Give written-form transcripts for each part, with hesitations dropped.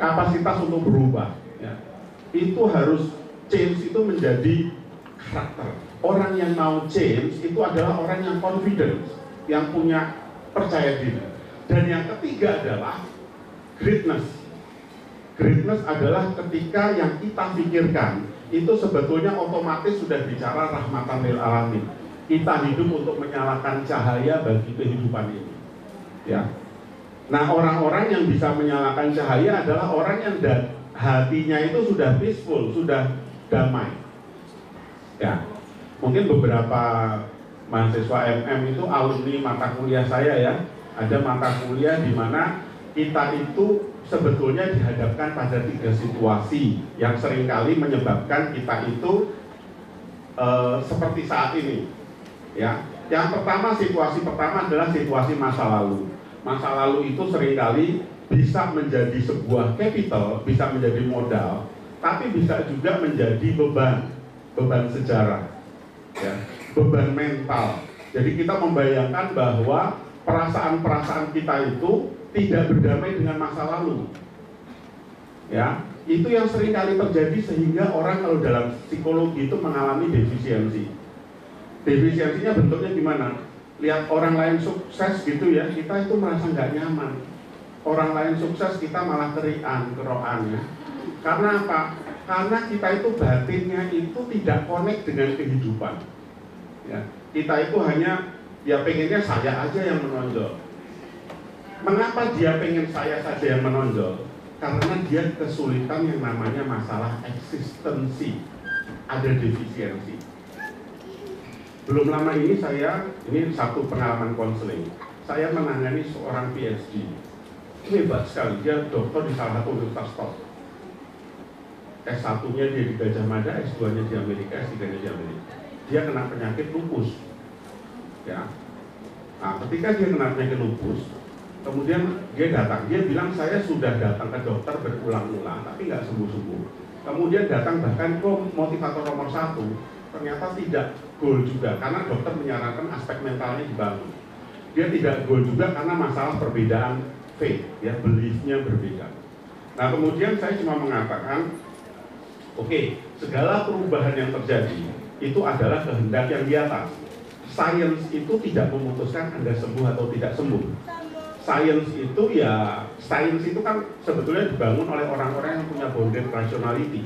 kapasitas untuk berubah. Ya. Itu harus change itu menjadi karakter. Orang yang mau change itu adalah orang yang confident, yang punya percaya diri. Dan yang ketiga adalah greatness. Greatness adalah ketika yang kita pikirkan itu sebetulnya otomatis sudah bicara rahmatan lil alamin. Kita hidup untuk menyalakan cahaya bagi kehidupan ini. Ya. Nah, orang-orang yang bisa menyalakan cahaya adalah orang yang hatinya itu sudah peaceful, sudah damai. Ya. Mungkin beberapa mahasiswa MM itu alumni mata kuliah saya ya. Ada mata kuliah di mana kita itu sebetulnya dihadapkan pada 3 situasi yang seringkali menyebabkan kita itu seperti saat ini. Ya. Yang pertama, situasi pertama adalah situasi masa lalu. Masa lalu itu seringkali bisa menjadi sebuah capital, bisa menjadi modal, tapi bisa juga menjadi beban sejarah, ya, beban mental. Jadi kita membayangkan bahwa perasaan-perasaan kita itu tidak berdamai dengan masa lalu. Ya, itu yang seringkali terjadi sehingga orang kalau dalam psikologi itu mengalami defisiensi. Defisiensinya bentuknya gimana? Lihat orang lain sukses gitu ya, kita itu merasa nggak nyaman. Orang lain sukses, kita malah keroan ya. Karena apa? Karena kita itu batinnya itu tidak connect dengan kehidupan. Ya, kita itu hanya ya pengennya saya aja yang menonjol. Mengapa dia pengen saya saja yang menonjol? Karena dia kesulitan yang namanya masalah eksistensi, ada defisiensi. Belum lama ini satu pengalaman konseling. Saya menangani seorang PhD. Hebat sekali, dia doktor di salah satu universitas top. S1-nya dia di Gajah Mada, S2-nya di Amerika, S3-nya di Amerika. Dia kena penyakit lupus. Ya. Nah, ketika dia kena penyakit lupus, kemudian dia datang. Dia bilang saya sudah datang ke dokter berulang-ulang, tapi nggak sembuh-sembuh. Kemudian datang bahkan ke motivator nomor 1. Ternyata tidak goal juga, karena dokter menyarankan aspek mentalnya dibangun. Dia tidak goal juga karena masalah perbedaan faith, ya, beliefnya berbeda. Nah, kemudian saya cuma mengatakan, oke, segala perubahan yang terjadi itu adalah kehendak yang di atas. Sains itu tidak memutuskan Anda sembuh atau tidak sembuh. Sains itu kan sebetulnya dibangun oleh orang-orang yang punya bounded rationality.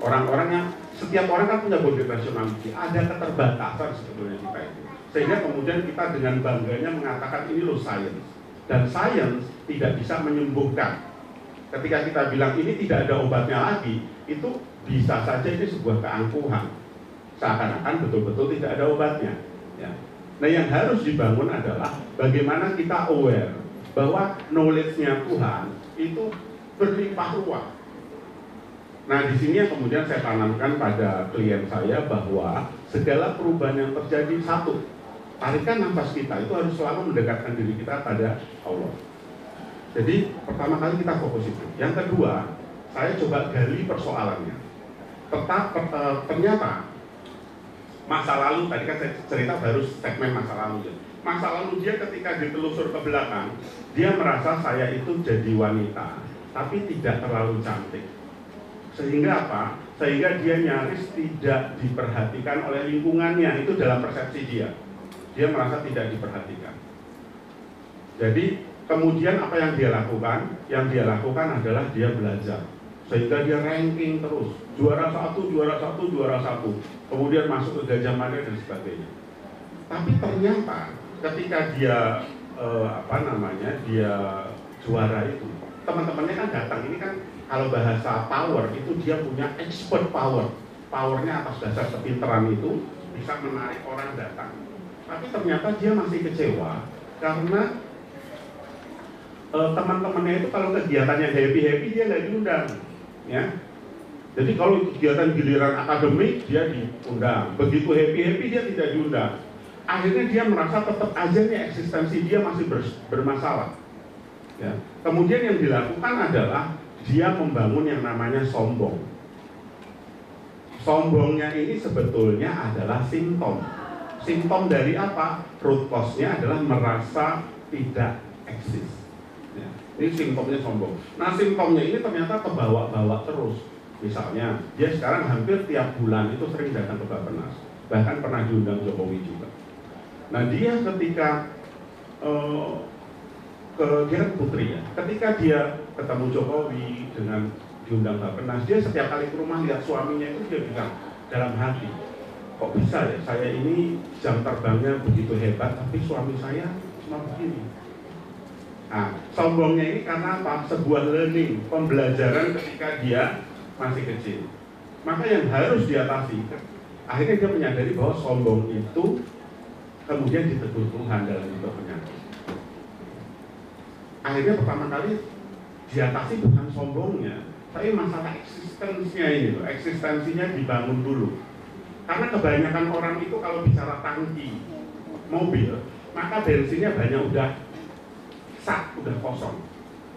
Orang-orang yang setiap orang kan punya bounded rationality, ada keterbatasan sebetulnya kita itu. Sehingga kemudian kita dengan bangganya mengatakan ini loh sains. Dan sains tidak bisa menyembuhkan. Ketika kita bilang ini tidak ada obatnya lagi, itu bisa saja ini sebuah keangkuhan. Seakan-akan betul-betul tidak ada obatnya. Ya. Nah, yang harus dibangun adalah bagaimana kita aware bahwa knowledge-nya Tuhan itu berlimpah ruah. Nah, di sini yang kemudian saya tanamkan pada klien saya bahwa segala perubahan yang terjadi, satu, tarikan nafas kita itu harus selalu mendekatkan diri kita pada Allah. Jadi pertama kali kita fokus itu. Yang kedua, saya coba gali persoalannya. Ternyata masa lalu, tadi kan saya cerita baru segmen masa lalu ya. Masa lalu dia ketika ditelusur ke belakang, dia merasa saya itu jadi wanita, tapi tidak terlalu cantik. Sehingga apa? Sehingga dia nyaris tidak diperhatikan oleh lingkungannya, itu dalam persepsi dia. Dia merasa tidak diperhatikan. Jadi kemudian apa yang dia lakukan? Yang dia lakukan adalah dia belajar. Sehingga dia ranking terus, juara satu, kemudian masuk ke Gajah Mada dan sebagainya. Tapi ternyata ketika dia dia juara itu, teman-temannya kan datang. Ini kan kalau bahasa power itu dia punya expert power. Powernya atas dasar kepintaran itu bisa menarik orang datang. Tapi ternyata dia masih kecewa karena teman-temannya itu kalau kegiatannya happy dia nggak diundang. Ya, jadi kalau kegiatan giliran akademik dia diundang, begitu happy dia tidak diundang. Akhirnya dia merasa tetap aja nih eksistensi dia masih bermasalah. Ya. Kemudian yang dilakukan adalah dia membangun yang namanya sombong. Sombongnya ini sebetulnya adalah simptom. Simptom dari apa? Root cause-nya adalah merasa tidak eksis. Ya. Ini simptomnya sombong. Nah, simptomnya ini ternyata kebawa-bawa terus. Misalnya, dia sekarang hampir tiap bulan itu sering datang ke Bappenas. Bahkan pernah diundang Jokowi juga. Nah, dia ketika dia kan putri ya, ketika dia ketemu Jokowi dengan diundang Bappenas, dia setiap kali ke rumah lihat suaminya itu dia bilang dalam hati, kok bisa ya, saya ini jam terbangnya begitu hebat, tapi suami saya cuma begini. Nah, sombongnya ini karena apa? Sebuah learning, pembelajaran ketika dia masih kecil. Maka yang harus diatasi, akhirnya dia menyadari bahwa sombong itu kemudian ditegur Tuhan dalam bentuk penyakit. Akhirnya pertama kali diatasi bukan sombongnya, tapi masalah eksistensinya ini loh, eksistensinya dibangun dulu. Karena kebanyakan orang itu kalau bicara tangki mobil, maka bensinnya banyak udah udah kosong.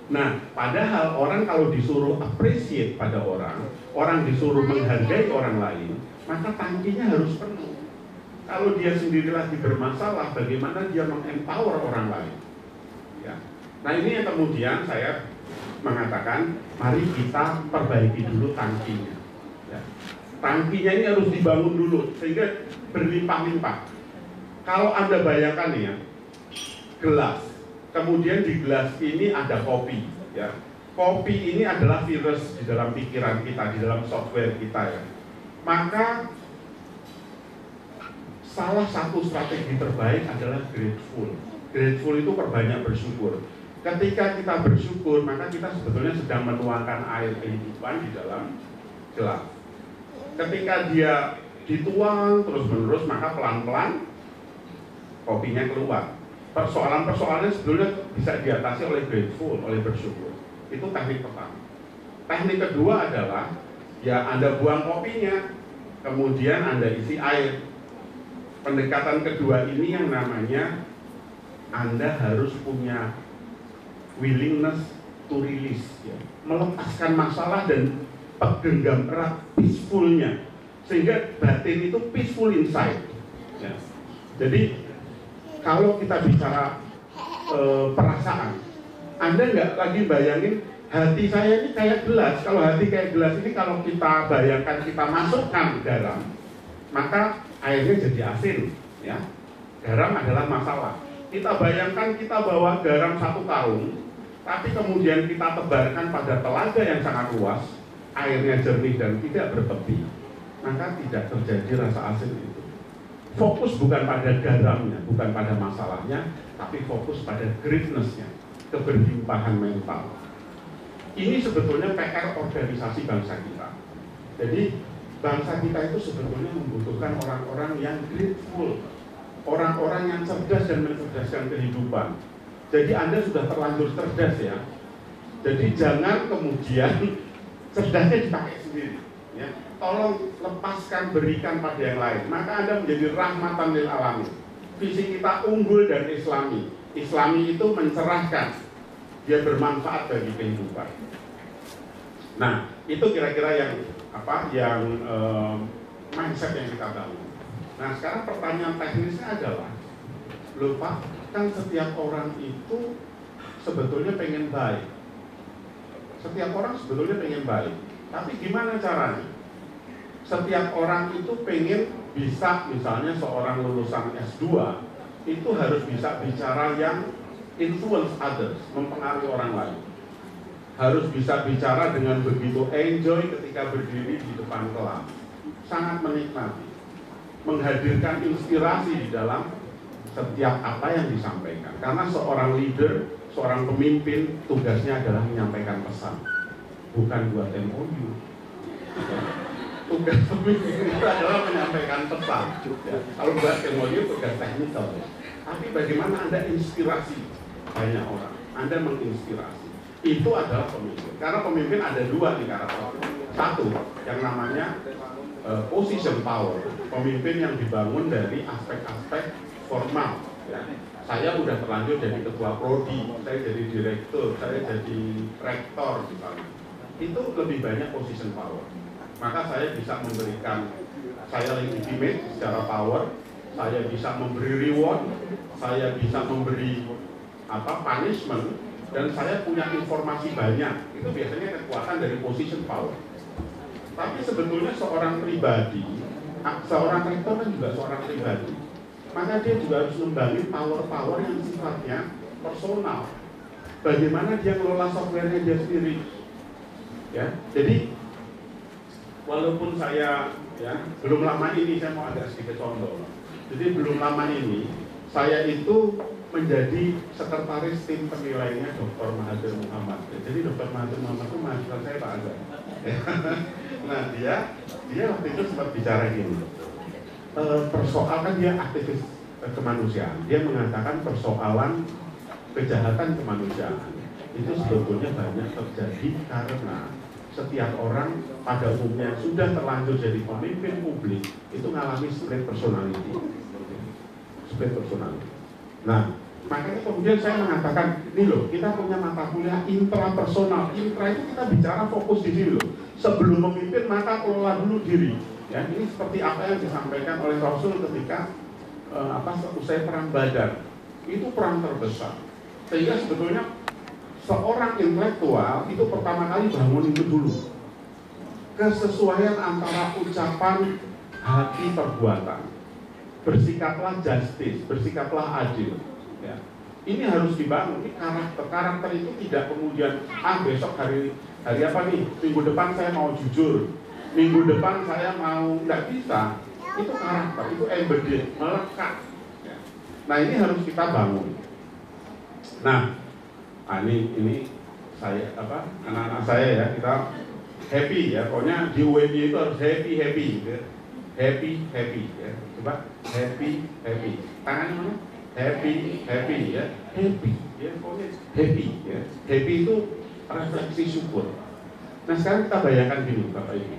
Nah, padahal orang kalau disuruh appreciate pada orang disuruh menghargai orang lain, maka tangkinya harus penuh. Kalau dia sendiri lagi bermasalah, bagaimana dia mengempower orang lain? Ya. Nah, ini yang kemudian saya mengatakan, mari kita perbaiki dulu tangkinya. Ya. Tangkinya ini harus dibangun dulu sehingga berlimpah-limpah. Kalau Anda bayangkan nih ya, gelas, kemudian di gelas ini ada kopi. Ya. Kopi ini adalah virus di dalam pikiran kita, di dalam software kita ya. Maka salah satu strategi terbaik adalah grateful. Grateful itu perbanyak bersyukur. Ketika kita bersyukur, maka kita sebetulnya sedang menuangkan air kehidupan di dalam gelas. Ketika dia dituang terus-menerus, maka pelan-pelan kopinya keluar. Persoalan-persoalannya sebetulnya bisa diatasi oleh grateful, oleh bersyukur. Itu teknik pertama. Teknik kedua adalah, ya Anda buang kopinya, kemudian Anda isi air. Pendekatan kedua ini yang namanya Anda harus punya willingness to release, ya. Melepaskan masalah dan penggenggam erat peacefulnya, sehingga batin itu peaceful inside. Ya. Jadi kalau kita bicara perasaan, Anda nggak lagi bayangin hati saya ini kayak gelas. Kalau hati kayak gelas ini kalau kita bayangkan kita masukkan garam, maka airnya jadi asin. Ya. Garam adalah masalah. Kita bayangkan kita bawa garam 1 karung, tapi kemudian kita tebarkan pada telaga yang sangat luas, airnya jernih dan tidak bertepi, maka tidak terjadi rasa asin itu. Fokus bukan pada garamnya, bukan pada masalahnya, tapi fokus pada greatness-nya, keberlimpahan mental. Ini sebetulnya PR organisasi bangsa kita. Jadi bangsa kita itu sebetulnya membutuhkan orang-orang yang grateful, orang-orang yang cerdas dan mencerdaskan kehidupan. Jadi Anda sudah terlanjur cerdas ya. Jadi jangan kemudian cerdasnya dipakai sendiri. Ya. Tolong lepaskan, berikan pada yang lain. Maka Anda menjadi rahmatan lil alamin. Visi kita unggul dan islami. Islami itu mencerahkan, dia bermanfaat bagi kehidupan. Nah, itu kira-kira yang mindset yang kita bangun. Nah, sekarang pertanyaan teknisnya adalah, loh Pak, kan setiap orang itu sebetulnya pengen baik. Setiap orang sebetulnya pengen baik. Tapi gimana caranya? Setiap orang itu pengen bisa, misalnya seorang lulusan S2 itu harus bisa bicara yang influence others, mempengaruhi orang lain. Harus bisa bicara dengan begitu enjoy ketika berdiri di depan kelas, sangat menikmati, menghadirkan inspirasi di dalam setiap apa yang disampaikan. Karena seorang leader, seorang pemimpin, tugasnya adalah menyampaikan pesan, bukan buat MOU. Tugas pemimpin itu adalah menyampaikan pesan. Ya. Kalau buat MOU tugas teknikal. Ya. Tapi bagaimana Anda inspirasi banyak orang, Anda menginspirasi. Itu adalah pemimpin. Karena pemimpin ada 2 nih karakter. Satu, yang namanya position power. Pemimpin yang dibangun dari aspek-aspek formal. Ya. Saya udah terlanjur jadi ketua prodi, saya jadi direktur, saya jadi rektor misalnya. Itu lebih banyak position power. Maka saya bisa memberikan, saya legitimate secara power, saya bisa memberi reward, saya bisa memberi punishment, dan saya punya informasi banyak, itu biasanya kekuatan dari position power. Tapi sebetulnya seorang pribadi, seorang rektor kan juga seorang pribadi, maka dia juga harus membangun power-power yang sifatnya personal. Bagaimana dia ngelola softwarenya dia sendiri, ya. Jadi walaupun saya belum lama ini, saya mau agak sedikit contoh. Jadi belum lama ini saya itu menjadi sekretaris tim penilainya Dr. Mahathir Muhammad. Jadi Dr. Mahathir Muhammad itu mahasiswa saya Pak Azhar. Nah dia waktu itu sempat bicara gini, persoalan, dia aktivis kemanusiaan. Dia mengatakan persoalan kejahatan kemanusiaan itu sebetulnya banyak terjadi karena setiap orang pada umumnya sudah terlanjur jadi pemimpin publik itu mengalami split personality. Split personality. Nah, makanya kemudian saya mengatakan, ini loh, kita punya mata kuliah intrapersonal. Intra itu kita bicara fokus di sini loh. Sebelum memimpin maka kelola dulu diri. Ya, ini seperti apa yang disampaikan oleh Rasul ketika usai perang Badar. Itu perang terbesar. Sehingga sebetulnya seorang intelektual itu pertama kali bangun itu dulu, kesesuaian antara ucapan, hati, perbuatan. Bersikaplah justice, bersikaplah adil, ya. Ini harus dibangun. Ini karakter itu tidak kemudian besok hari apa nih, minggu depan saya mau jujur, minggu depan saya mau, nggak bisa. Itu karakter, itu embedded, melekat, ya. Nah ini harus kita bangun. Nah ini saya anak-anak saya ya, kita happy ya, pokoknya di UMY itu harus happy gitu. Happy ya, coba happy tangannya mana, happy ya, happy ya, pokoknya happy ya. Happy itu refleksi syukur. Nah sekarang kita bayangkan gini Bapak Ibu,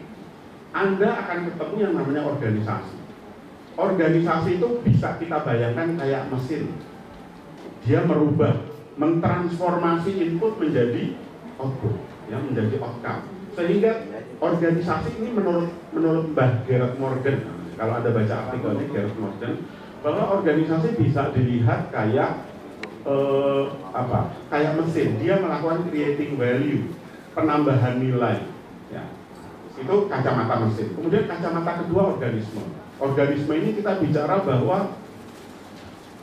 Anda akan ketemu yang namanya organisasi. Organisasi itu bisa kita bayangkan kayak mesin, dia merubah, mentransformasi input menjadi output, ya, menjadi outcome. Sehingga organisasi ini menurut Mbah Gerard Morgan, kalau Anda baca artikelnya Gerard Morgan, bahwa organisasi bisa dilihat kayak kayak mesin, dia melakukan creating value, penambahan nilai, ya. Itu kacamata mesin. Kemudian kacamata kedua organisme. Organisme ini kita bicara bahwa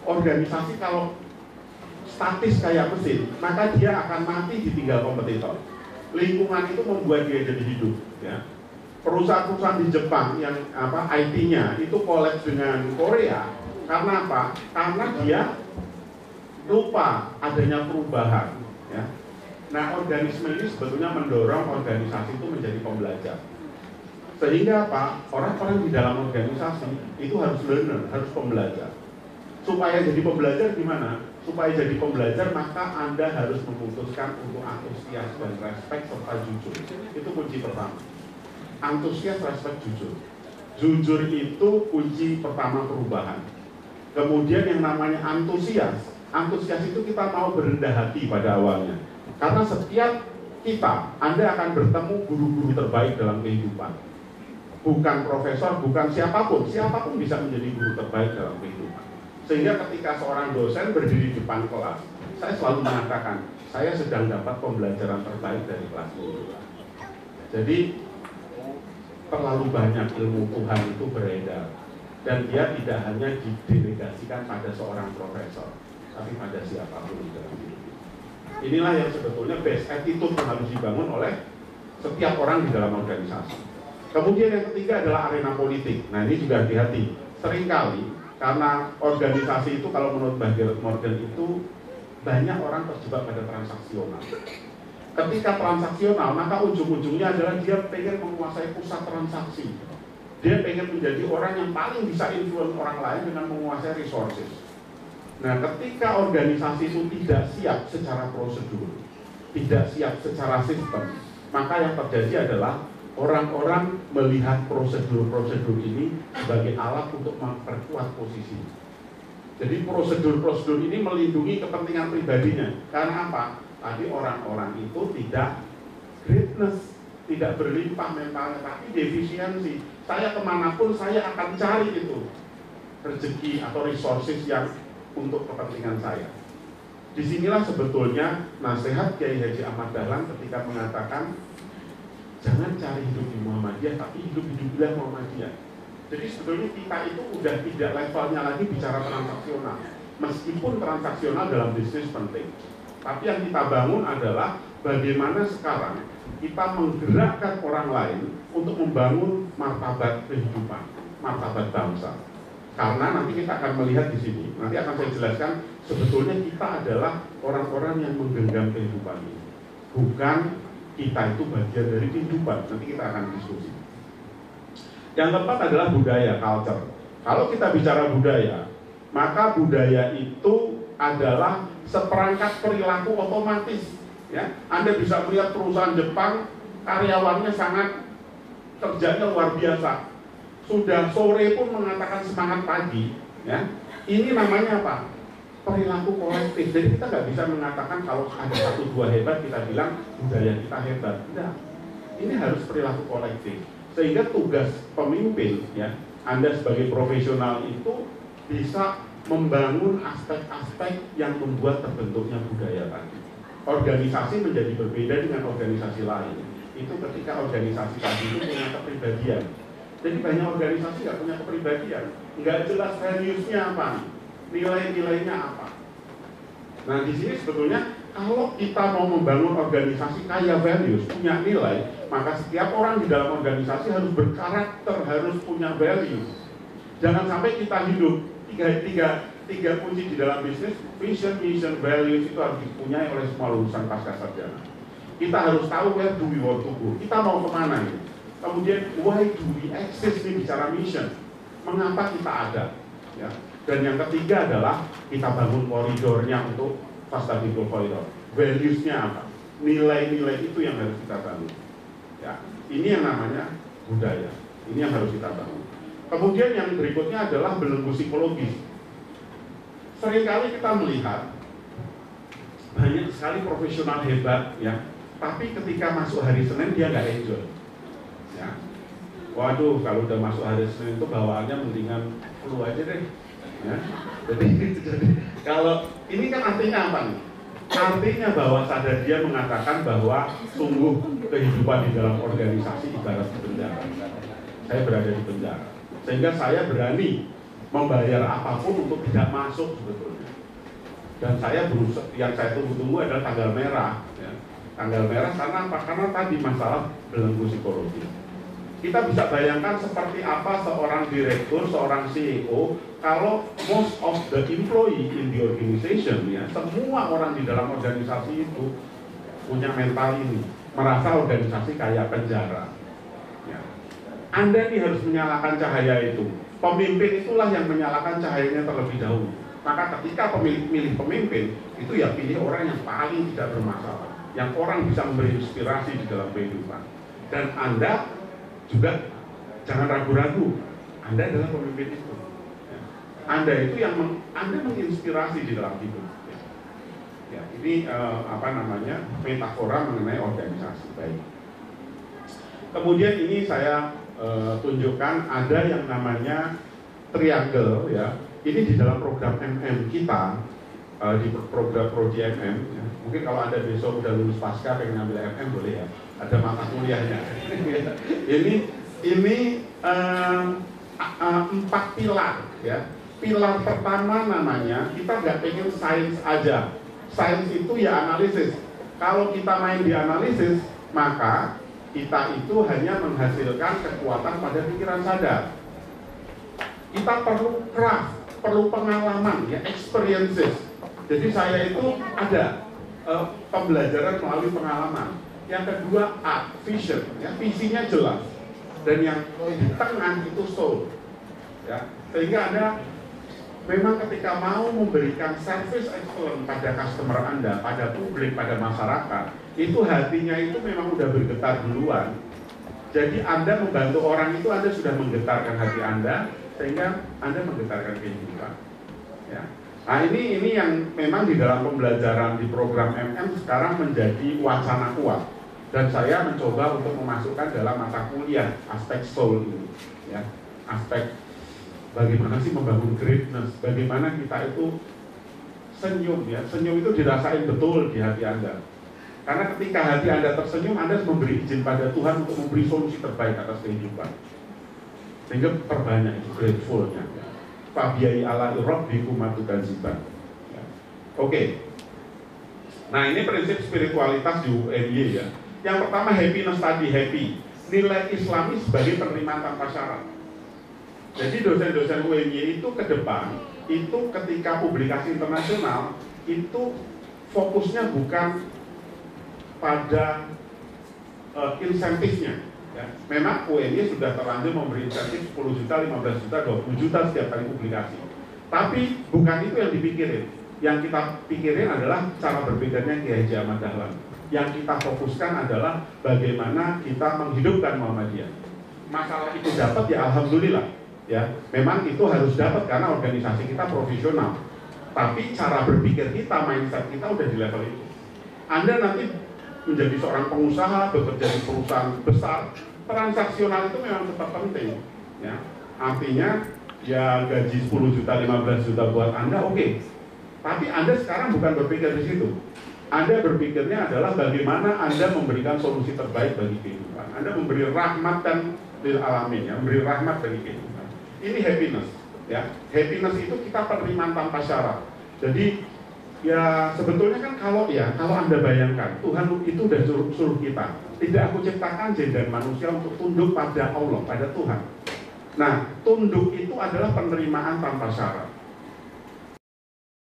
organisasi kalau statis kayak mesin, maka dia akan mati ditinggal kompetitor. Lingkungan itu membuat dia jadi hidup, ya. Perusahaan-perusahaan di Jepang yang IT-nya itu kolaps dengan Korea, karena apa? Karena dia lupa adanya perubahan, ya. Nah, organisme ini sebetulnya mendorong organisasi itu menjadi pembelajar. Sehingga apa? Orang-orang di dalam organisasi itu harus learner, harus pembelajar. Supaya jadi pembelajar gimana? Supaya jadi pembelajar maka Anda harus memutuskan untuk antusias dan respect serta jujur. Itu kunci pertama. Antusias, respect, jujur. Jujur itu kunci pertama perubahan. Kemudian yang namanya antusias itu kita mau berendah hati pada awalnya. Karena setiap kita, Anda akan bertemu guru-guru terbaik dalam kehidupan. Bukan profesor, bukan siapapun bisa menjadi guru terbaik dalam kehidupan. Sehingga ketika seorang dosen berdiri di depan kelas, saya selalu mengatakan, saya sedang dapat pembelajaran terbaik dari kelas ini. Jadi, terlalu banyak ilmu Tuhan itu beredar. Dan dia tidak hanya didelegasikan pada seorang profesor, tapi pada siapapun di dalam hidup. Inilah yang sebetulnya best attitude yang harus dibangun oleh setiap orang di dalam organisasi. Kemudian yang ketiga adalah arena politik. Nah ini juga hati-hati. Seringkali karena organisasi itu kalau menurut Mbah Gerard Morgan itu banyak orang terjebak pada transaksional. Ketika transaksional maka ujung-ujungnya adalah dia pengen menguasai pusat transaksi. Dia pengen menjadi orang yang paling bisa influence orang lain dengan menguasai resources. Nah ketika organisasi itu tidak siap secara prosedur, tidak siap secara sistem, maka yang terjadi adalah orang-orang melihat prosedur-prosedur ini sebagai alat untuk memperkuat posisi. Jadi prosedur-prosedur ini melindungi kepentingan pribadinya. Karena apa? Tadi orang-orang itu tidak greatness, tidak berlimpah mentalnya, tapi defisiensi. Saya kemanapun saya akan cari itu rezeki atau resources yang untuk kepentingan saya. Disinilah sebetulnya nasihat Kiai Haji Ahmad Dahlan ketika mengatakan jangan cari hidup di Muhammadiyah, tapi hidup-hiduplah Muhammadiyah. Jadi sebetulnya kita itu udah tidak levelnya lagi bicara transaksional. Meskipun transaksional dalam bisnis penting, tapi yang kita bangun adalah bagaimana sekarang kita menggerakkan orang lain untuk membangun martabat kehidupan, martabat bangsa. Karena nanti kita akan melihat di sini, nanti akan saya jelaskan sebetulnya kita adalah orang-orang yang menggenggam kehidupan ini, bukan kita itu bagian dari kehidupan. Nanti kita akan diskusi. Yang keempat adalah budaya, culture. Kalau kita bicara budaya, maka budaya itu adalah seperangkat perilaku otomatis. Ya, Anda bisa melihat perusahaan Jepang karyawannya sangat kerjanya luar biasa. Sudah sore pun mengatakan semangat pagi. Ya, ini namanya apa? Perilaku kolektif. Jadi kita nggak bisa mengatakan kalau ada 1-2 hebat kita bilang budaya kita hebat. Tidak. Ini harus perilaku kolektif. Sehingga tugas pemimpin, ya, Anda sebagai profesional itu bisa membangun aspek-aspek yang membuat terbentuknya budaya tadi. Organisasi menjadi berbeda dengan organisasi lain. Itu ketika organisasi tadi itu punya kepribadian. Jadi banyak organisasi nggak punya kepribadian, nggak jelas values-nya apa, nilai-nilainya apa. Nah di sini sebetulnya kalau kita mau membangun organisasi kaya values, punya nilai, maka setiap orang di dalam organisasi harus berkarakter, harus punya values. Jangan sampai kita hidup tiga kunci di dalam bisnis, vision, mission, values itu harus dipunyai oleh semua lulusan pasca sarjana. Kita harus tahu where do we want to go, kita mau kemana ini. Kemudian why do we exist nih bicara mission, mengapa kita ada, ya. Dan yang ketiga adalah kita bangun koridornya untuk sustainable corridor. Values-nya apa? Nilai-nilai itu yang harus kita bangun. Ya, ini yang namanya budaya. Ini yang harus kita bangun. Kemudian yang berikutnya adalah belenggu psikologis. Seringkali kita melihat banyak sekali profesional hebat, ya, tapi ketika masuk hari Senin dia nggak enjoy. Ya. Waduh, kalau udah masuk hari Senin itu bawaannya mendingan flu aja deh. Ya. Jadi kalau ini kan artinya apa nih? Artinya bahwa sadar dia mengatakan bahwa sungguh kehidupan di dalam organisasi ibarat di penjara. Saya berada di penjara, sehingga saya berani membayar apapun untuk tidak masuk sebetulnya. Dan saya berusaha, yang saya tunggu-tunggu adalah tanggal merah. Ya. Tanggal merah karena apa? Karena tadi masalah belenggu psikologi. Kita bisa bayangkan seperti apa seorang direktur, seorang CEO, kalau most of the employee in the organization, ya, semua orang di dalam organisasi itu punya mental ini, merasa organisasi kayak penjara. Ya. Anda nih harus menyalakan cahaya itu. Pemimpin itulah yang menyalakan cahayanya terlebih dahulu. Maka ketika milih pemimpin, itu ya pilih orang yang paling tidak bermasalah, yang orang bisa memberi inspirasi di dalam kehidupan. Dan Anda juga jangan ragu-ragu, Anda adalah pemimpin itu. Anda itu yang Anda menginspirasi di dalam hidup. Ya, ini metafora mengenai organisasi. Baik. Kemudian ini saya tunjukkan ada yang namanya triangle, ya. Ini di dalam program MM kita, di program Prodi MM. Ya. Mungkin kalau Anda besok udah lulus pasca pengen ngambil MM boleh ya. Ada mata kuliahnya. ini 4 pilar, ya. Pilar pertama namanya kita nggak pengen sains aja. Sains itu ya analisis. Kalau kita main di analisis, maka kita itu hanya menghasilkan kekuatan pada pikiran sadar. Kita perlu craft, perlu pengalaman, ya, experiences. Jadi saya itu ada pembelajaran melalui pengalaman. Yang kedua art, vision, ya, visinya jelas. Dan yang di tengah itu soul, ya. Sehingga Anda memang ketika mau memberikan service excellent pada customer Anda, pada publik, pada masyarakat, itu hatinya itu memang udah bergetar duluan. Jadi Anda membantu orang itu Anda sudah menggetarkan hati Anda, sehingga Anda menggetarkan kehidupan. Ya. Nah ini yang memang di dalam pembelajaran di program MM sekarang menjadi wacana kuat. Dan saya mencoba untuk memasukkan dalam mata kuliah aspek soul ini, ya, aspek bagaimana sih membangun greatness, bagaimana kita itu senyum ya. Senyum itu dirasain betul di hati Anda. Karena ketika hati Anda tersenyum, Anda memberi izin pada Tuhan untuk memberi solusi terbaik atas kehidupan. Sehingga perbanyak itu grateful-nya. Fabiai ala rabbikum matukadziban. Ya. Oke. Nah, ini prinsip spiritualitas di UNY ya. Yang pertama happiness tadi, happy. Nilai Islami sebagai penerimaan tanpa syarat. Jadi dosen-dosen UNY itu ke depan, itu ketika publikasi internasional, itu fokusnya bukan pada insentifnya. Ya. Memang UNY sudah terlanjur memberi insentif 10 juta, 15 juta, 20 juta setiap kali publikasi. Tapi bukan itu yang dipikirin. Yang kita pikirin adalah cara berbedanya Kiai Haji Ahmad Dahlan. Yang kita fokuskan adalah bagaimana kita menghidupkan Muhammadiyah. Masalah itu dapat ya alhamdulillah. Ya, memang itu harus dapat karena organisasi kita profesional. Tapi cara berpikir kita, mindset kita udah di level itu. Anda nanti menjadi seorang pengusaha, bekerja di perusahaan besar, transaksional itu memang tetap penting. Ya, artinya ya gaji 10 juta, 15 juta buat Anda oke. Tapi Anda sekarang bukan berpikir di situ. Anda berpikirnya adalah bagaimana Anda memberikan solusi terbaik bagi kehidupan. Anda memberi rahmat dan lil alamin, ya, memberi rahmat bagi kehidupan. Ini happiness, ya. Happiness itu kita penerimaan tanpa syarat. Jadi ya sebetulnya kan kalau Anda bayangkan Tuhan itu udah suruh kita, tidak aku ciptakan jin dan manusia untuk tunduk pada Allah, pada Tuhan. Nah, tunduk itu adalah penerimaan tanpa syarat.